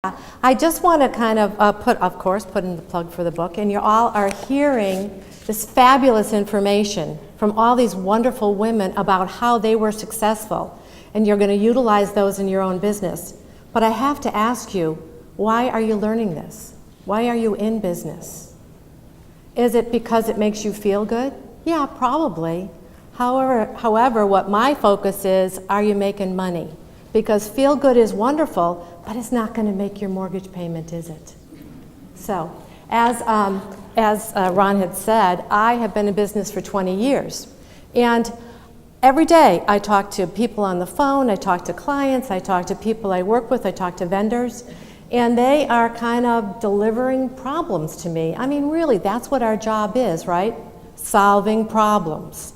I just want to kind of put in the plug for the book, and you all are hearing this fabulous information from all these wonderful women about how they were successful, and you're going to utilize those in your own business. But I have to ask you, why are you learning this? Why are you in business? Is it because it makes you feel good? Yeah, probably. However, what my focus is, are you making money? Because feel good is wonderful, but it's not going to make your mortgage payment, is it? So, as Ron had said, I have been in business for 20 years. And every day I talk to people on the phone, I talk to clients, I talk to people I work with, I talk to vendors, and they are kind of delivering problems to me. I mean, really, that's what our job is, right? Solving problems.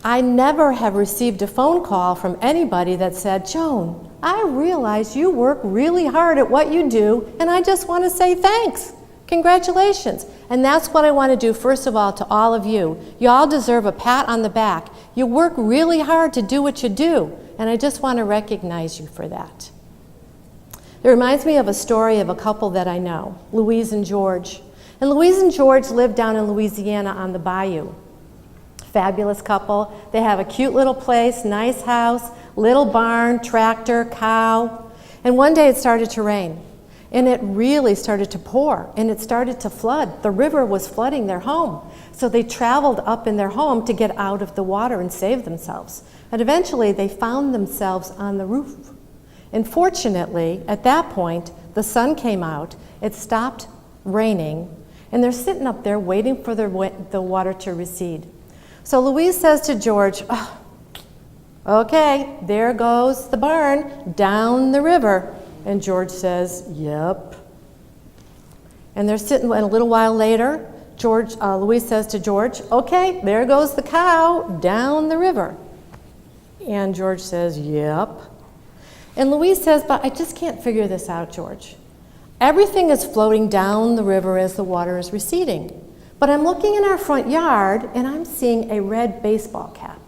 I never have received a phone call from anybody that said, Joan, I realize you work really hard at what you do, and I just want to say thanks. Congratulations. And that's what I want to do, first of all, to all of you. You all deserve a pat on the back. You work really hard to do what you do, and I just want to recognize you for that. It reminds me of a story of a couple that I know, Louise and George. And Louise and George live down in Louisiana on the bayou. Fabulous couple. They have a cute little place, nice house, little barn, tractor, cow. And one day it started to rain. And it really started to pour. And it started to flood. The river was flooding their home. So they traveled up in their home to get out of the water and save themselves. And eventually they found themselves on the roof. And fortunately, at that point, the sun came out. It stopped raining. And they're sitting up there waiting for the water to recede. So Louise says to George, oh, okay, there goes the barn down the river. And George says, yep. And they're sitting, and a little while later, Louise says to George, okay, there goes the cow down the river. And George says, yep. And Louise says, but I just can't figure this out, George. Everything is floating down the river as the water is receding. But I'm looking in our front yard, and I'm seeing a red baseball cap.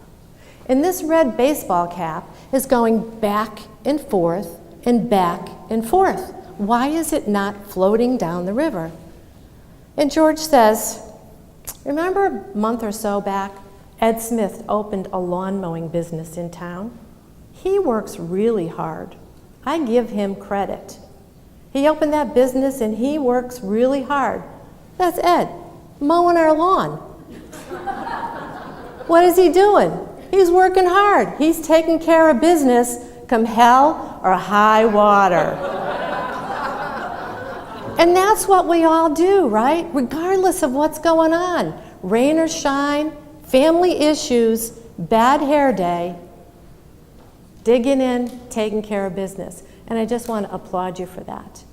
And this red baseball cap is going back and forth and back and forth. Why is it not floating down the river? And George says, remember a month or so back, Ed Smith opened a lawn mowing business in town? He works really hard. I give him credit. He opened that business and he works really hard. That's Ed. Mowing our lawn. What is he doing? He's working hard. He's taking care of business come hell or high water. And that's what we all do, right? Regardless of what's going on. Rain or shine, family issues, bad hair day, digging in, taking care of business. And I just want to applaud you for that.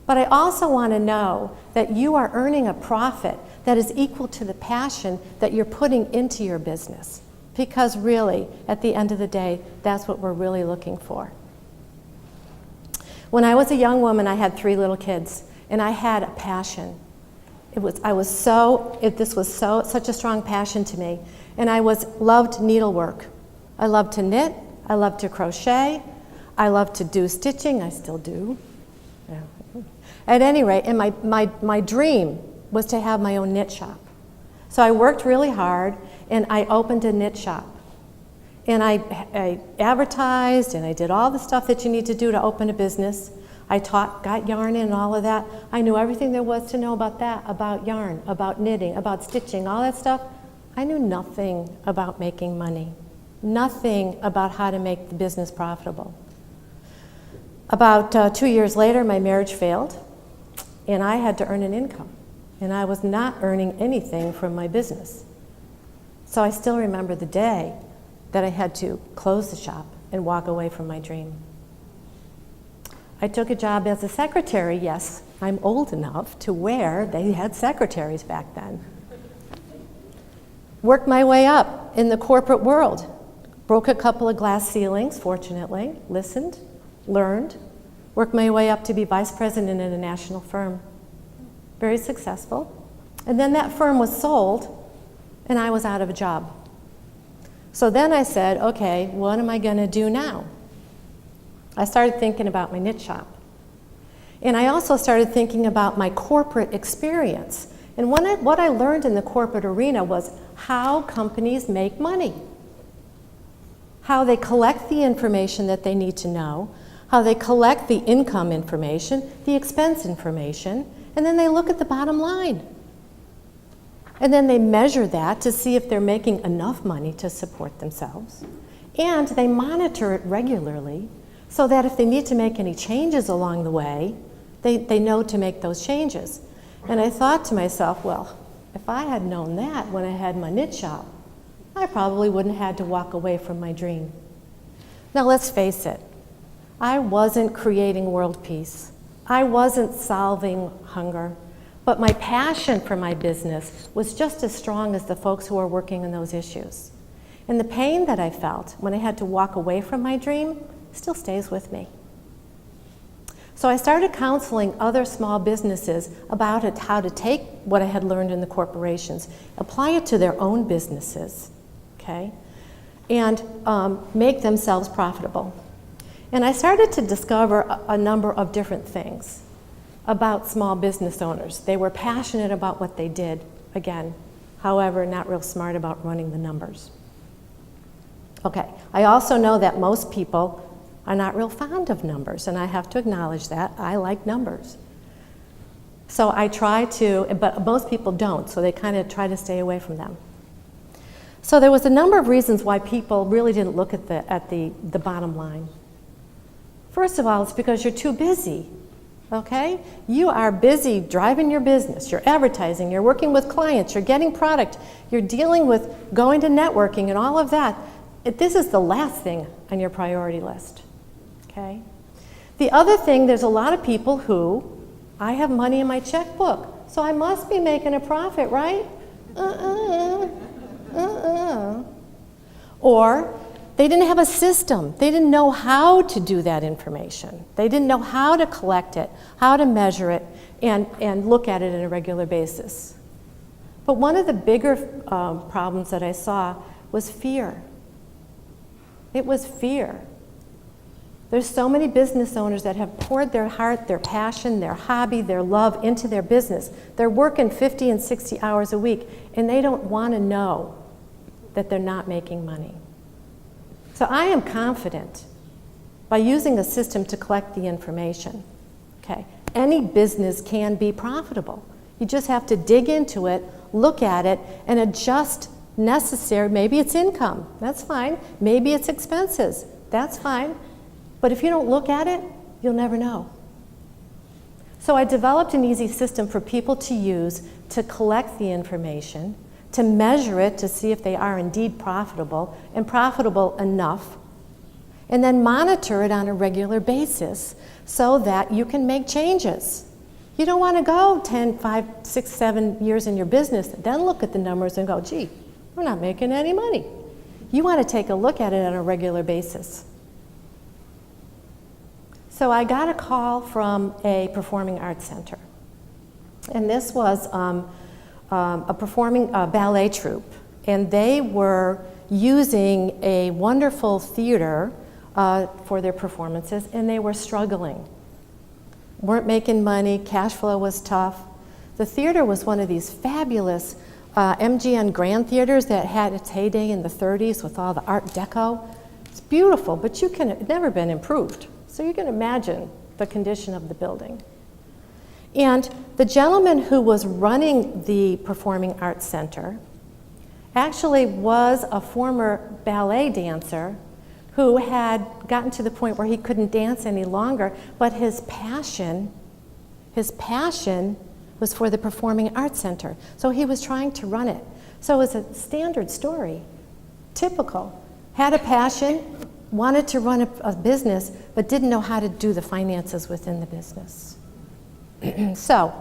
But I also want to know that you are earning a profit that is equal to the passion that you're putting into your business. Because really, at the end of the day, that's what we're really looking for. When I was a young woman, I had 3 little kids, and I had a passion. This was such a strong passion to me. And I loved needlework. I loved to knit, I loved to crochet, I loved to do stitching, I still do. Yeah. At any rate, and my dream was to have my own knit shop. So I worked really hard, and I opened a knit shop. And I advertised, and I did all the stuff that you need to do to open a business. I got yarn in and all of that. I knew everything there was to know about that, about yarn, about knitting, about stitching, all that stuff. I knew nothing about making money, nothing about how to make the business profitable. About 2 years later, my marriage failed, and I had to earn an income. And I was not earning anything from my business. So I still remember the day that I had to close the shop and walk away from my dream. I took a job as a secretary. Yes, I'm old enough to where they had secretaries back then. Worked my way up in the corporate world. Broke a couple of glass ceilings, fortunately. Listened, learned. Worked my way up to be vice president in a national firm. Very successful. And then that firm was sold, and I was out of a job. So then I said, okay, what am I going to do now? I started thinking about my knit shop. And I also started thinking about my corporate experience. And what I learned in the corporate arena was how companies make money, how they collect the information that they need to know, how they collect the income information, the expense information, and then they look at the bottom line. And then they measure that to see if they're making enough money to support themselves. And they monitor it regularly so that if they need to make any changes along the way, they know to make those changes. And I thought to myself, well, if I had known that when I had my knit shop, I probably wouldn't have had to walk away from my dream. Now let's face it, I wasn't creating world peace. I wasn't solving hunger. But my passion for my business was just as strong as the folks who are working on those issues. And the pain that I felt when I had to walk away from my dream still stays with me. So I started counseling other small businesses about how to take what I had learned in the corporations, apply it to their own businesses, okay, and make themselves profitable. And I started to discover a number of different things about small business owners. They were passionate about what they did, again, however, not real smart about running the numbers. Okay, I also know that most people are not real fond of numbers, and I have to acknowledge that. I like numbers. So I try to, but most people don't, so they kind of try to stay away from them. So there was a number of reasons why people really didn't look at the bottom line. First of all, it's because you're too busy, okay? You are busy driving your business, you're advertising, you're working with clients, you're getting product, you're dealing with going to networking and all of that. This is the last thing on your priority list, okay? The other thing, there's a lot of people who, I have money in my checkbook, so I must be making a profit, right? Or they didn't have a system. They didn't know how to do that information. They didn't know how to collect it, how to measure it, and look at it on a regular basis. But one of the bigger problems that I saw was fear. It was fear. There's so many business owners that have poured their heart, their passion, their hobby, their love into their business. They're working 50 and 60 hours a week, and they don't want to know that they're not making money. So I am confident by using a system to collect the information, okay, any business can be profitable. You just have to dig into it, look at it, and adjust necessary. Maybe it's income, that's fine. Maybe it's expenses, that's fine. But if you don't look at it, you'll never know. So I developed an easy system for people to use to collect the information, to measure it to see if they are indeed profitable and profitable enough, and then monitor it on a regular basis so that you can make changes. You don't want to go 10, 5, 6, 7 years in your business, then look at the numbers and go, gee, we're not making any money. You want to take a look at it on a regular basis. So I got a call from a performing arts center. And this was a performing ballet troupe. And they were using a wonderful theater for their performances, and they were struggling. Weren't making money, cash flow was tough. The theater was one of these fabulous MGM Grand theaters that had its heyday in the 30s with all the Art Deco. It's beautiful, but it's never been improved. So you can imagine the condition of the building. And the gentleman who was running the Performing Arts Center actually was a former ballet dancer who had gotten to the point where he couldn't dance any longer, but his passion was for the Performing Arts Center. So he was trying to run it. So it was a standard story, typical. Had a passion, wanted to run a business, but didn't know how to do the finances within the business. So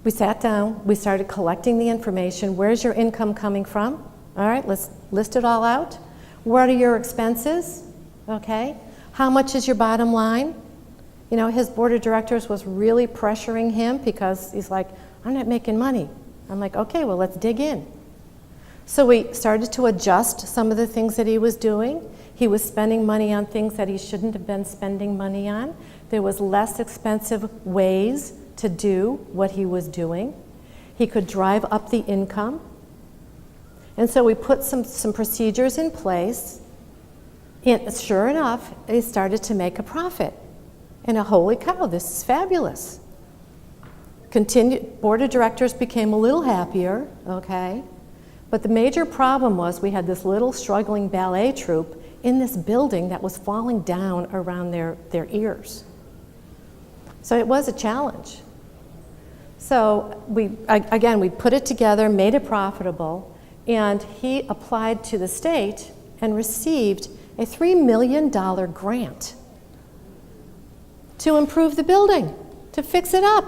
we sat down, we started collecting the information. Where's your income coming from? All right, let's list it all out. What are your expenses? Okay. How much is your bottom line? You know, his board of directors was really pressuring him because he's like, I'm not making money. I'm like, okay, well, let's dig in. So we started to adjust some of the things that he was doing. He was spending money on things that he shouldn't have been spending money on. There was less expensive ways to do what he was doing. He could drive up the income. And so we put some procedures in place, and sure enough, they started to make a profit. And holy cow, this is fabulous. Board of directors became a little happier, okay? But the major problem was we had this little struggling ballet troupe in this building that was falling down around their ears. So it was a challenge. So we put it together, made it profitable, and he applied to the state and received a $3 million grant to improve the building, to fix it up.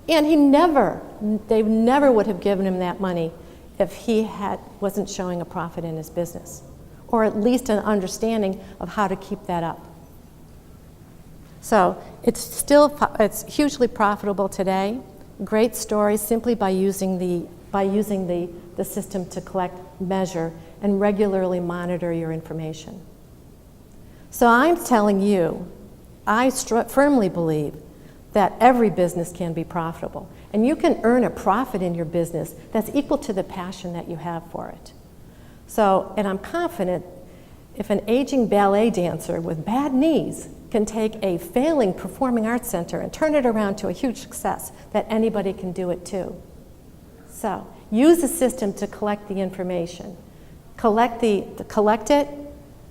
And they never would have given him that money if he wasn't showing a profit in his business, or at least an understanding of how to keep that up. So it's hugely profitable today. Great story simply by using the system to collect, measure, and regularly monitor your information. So I'm telling you, I firmly believe that every business can be profitable. And you can earn a profit in your business that's equal to the passion that you have for it. So, and I'm confident if an aging ballet dancer with bad knees can take a failing performing arts center and turn it around to a huge success, that anybody can do it too. So, use the system to collect the information. Collect it,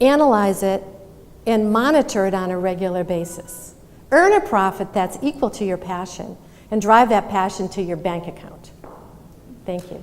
analyze it, and monitor it on a regular basis. Earn a profit that's equal to your passion, and drive that passion to your bank account. Thank you.